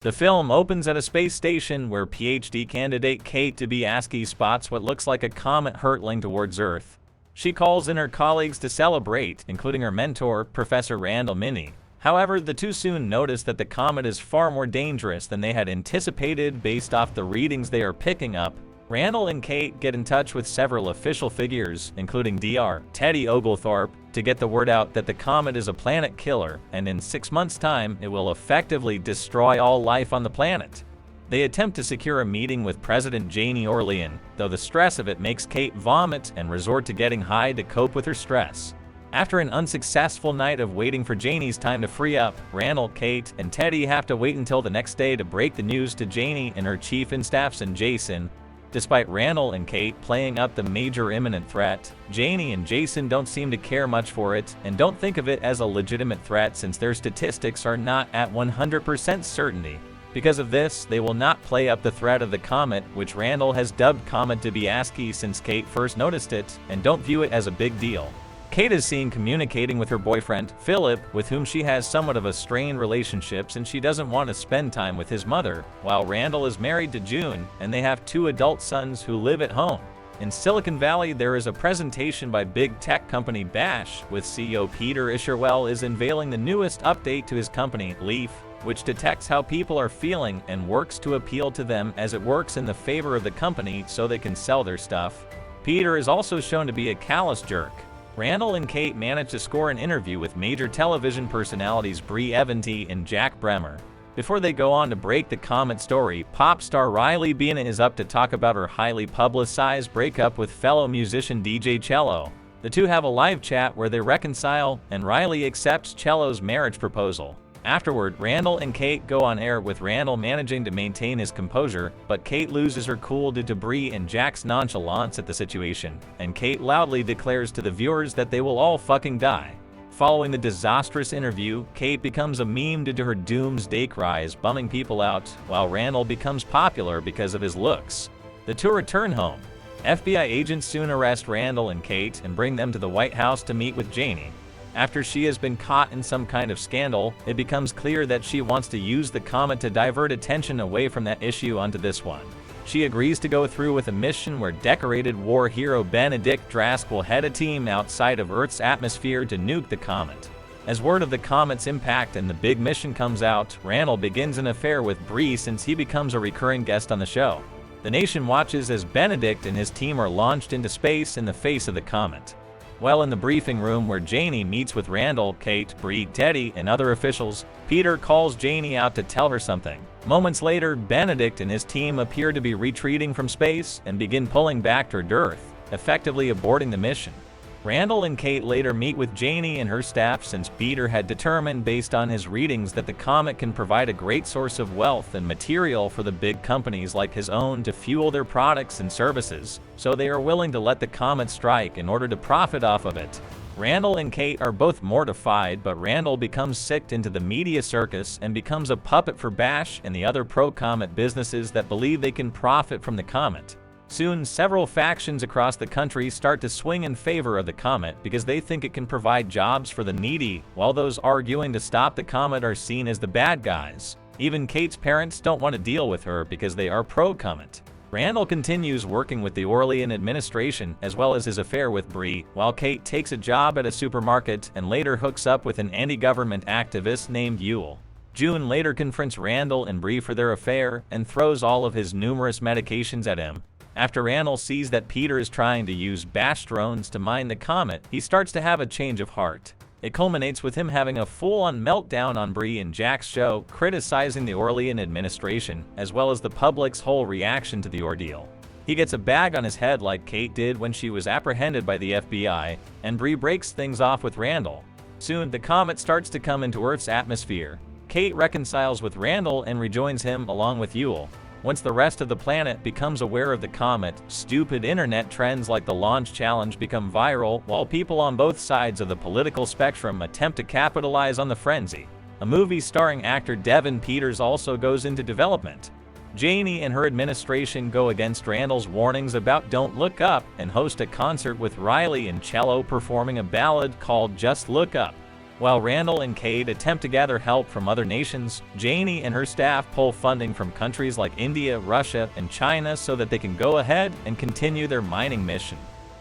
The film opens at a space station where PhD candidate Kate Dibiasky spots what looks like a comet hurtling towards Earth. She calls in her colleagues to celebrate, including her mentor, Professor Randall Mindy. However, the two soon notice that the comet is far more dangerous than they had anticipated based off the readings they are picking up. Randall and Kate get in touch with several official figures, including Dr. Teddy Oglethorpe, to get the word out that the comet is a planet killer, and in 6 months' time, it will effectively destroy all life on the planet. They attempt to secure a meeting with President Janie Orlean, though the stress of it makes Kate vomit and resort to getting high to cope with her stress. After an unsuccessful night of waiting for Janie's time to free up, Randall, Kate, and Teddy have to wait until the next day to break the news to Janie and her chief in staff, Jason. Despite Randall and Kate playing up the major imminent threat, Janie and Jason don't seem to care much for it and don't think of it as a legitimate threat since their statistics are not at 100% certainty. Because of this, they will not play up the threat of the comet, which Randall has dubbed Comet Dibiasky since Kate first noticed it, and don't view it as a big deal. Kate is seen communicating with her boyfriend, Philip, with whom she has somewhat of a strained relationship since she doesn't want to spend time with his mother, while Randall is married to June, and they have 2 adult sons who live at home. In Silicon Valley, there is a presentation by big tech company Bash, with CEO Peter Isherwell is unveiling the newest update to his company, Leaf, which detects how people are feeling and works to appeal to them as it works in the favor of the company so they can sell their stuff. Peter is also shown to be a callous jerk. Randall and Kate manage to score an interview with major television personalities Brie Eventy and Jack Bremer. Before they go on to break the comet story, pop star Riley Beana is up to talk about her highly publicized breakup with fellow musician DJ Cello. The two have a live chat where they reconcile, and Riley accepts Cello's marriage proposal. Afterward, Randall and Kate go on air with Randall managing to maintain his composure, but Kate loses her cool due to Brie and Jack's nonchalance at the situation, and Kate loudly declares to the viewers that they will all fucking die. Following the disastrous interview, Kate becomes a meme due to her doomsday cries bumming people out, while Randall becomes popular because of his looks. The two return home. FBI agents soon arrest Randall and Kate and bring them to the White House to meet with Janie. After she has been caught in some kind of scandal, it becomes clear that she wants to use the comet to divert attention away from that issue onto this one. She agrees to go through with a mission where decorated war hero Benedict Drask will head a team outside of Earth's atmosphere to nuke the comet. As word of the comet's impact and the big mission comes out, Randall begins an affair with Brie since he becomes a recurring guest on the show. The nation watches as Benedict and his team are launched into space in the face of the comet. While in the briefing room where Janie meets with Randall, Kate, Brie, Teddy, and other officials, Peter calls Janie out to tell her something. Moments later, Benedict and his team appear to be retreating from space and begin pulling back toward Earth, effectively aborting the mission. Randall and Kate later meet with Janie and her staff since Peter had determined based on his readings that the comet can provide a great source of wealth and material for the big companies like his own to fuel their products and services, so they are willing to let the comet strike in order to profit off of it. Randall and Kate are both mortified, but Randall becomes sicked into the media circus and becomes a puppet for Bash and the other pro-comet businesses that believe they can profit from the comet. Soon, several factions across the country start to swing in favor of the comet because they think it can provide jobs for the needy, while those arguing to stop the comet are seen as the bad guys. Even Kate's parents don't want to deal with her because they are pro-comet. Randall continues working with the Orlean administration as well as his affair with Brie, while Kate takes a job at a supermarket and later hooks up with an anti-government activist named Yule. June later confronts Randall and Brie for their affair and throws all of his numerous medications at him. After Randall sees that Peter is trying to use Bash drones to mine the comet, he starts to have a change of heart. It culminates with him having a full-on meltdown on Brie and Jack's show, criticizing the Orlean administration, as well as the public's whole reaction to the ordeal. He gets a bag on his head like Kate did when she was apprehended by the FBI, and Brie breaks things off with Randall. Soon, the comet starts to come into Earth's atmosphere. Kate reconciles with Randall and rejoins him along with Yule. Once the rest of the planet becomes aware of the comet, stupid internet trends like the launch challenge become viral, while people on both sides of the political spectrum attempt to capitalize on the frenzy. A movie starring actor Devin Peters also goes into development. Janie and her administration go against Randall's warnings about Don't Look Up and host a concert with Riley and Cello performing a ballad called Just Look Up. While Randall and Kate attempt to gather help from other nations, Janie and her staff pull funding from countries like India, Russia, and China so that they can go ahead and continue their mining mission.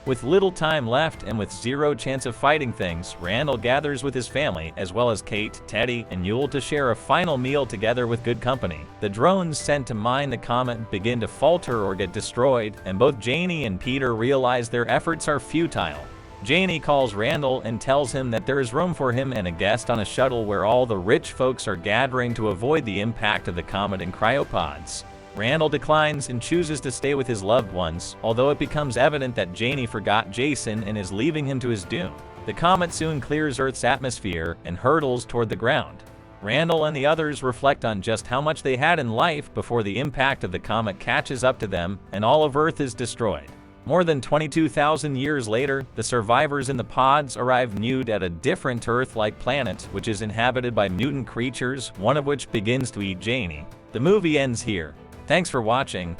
With little time left and with zero chance of fighting things, Randall gathers with his family, as well as Kate, Teddy, and Yule to share a final meal together with good company. The drones sent to mine the comet begin to falter or get destroyed, and both Janie and Peter realize their efforts are futile. Janie calls Randall and tells him that there is room for him and a guest on a shuttle where all the rich folks are gathering to avoid the impact of the comet in cryopods. Randall declines and chooses to stay with his loved ones, although it becomes evident that Janie forgot Jason and is leaving him to his doom. The comet soon clears Earth's atmosphere and hurtles toward the ground. Randall and the others reflect on just how much they had in life before the impact of the comet catches up to them and all of Earth is destroyed. More than 22,000 years later, the survivors in the pods arrive nude at a different Earth-like planet, which is inhabited by mutant creatures, one of which begins to eat Janie. The movie ends here. Thanks for watching.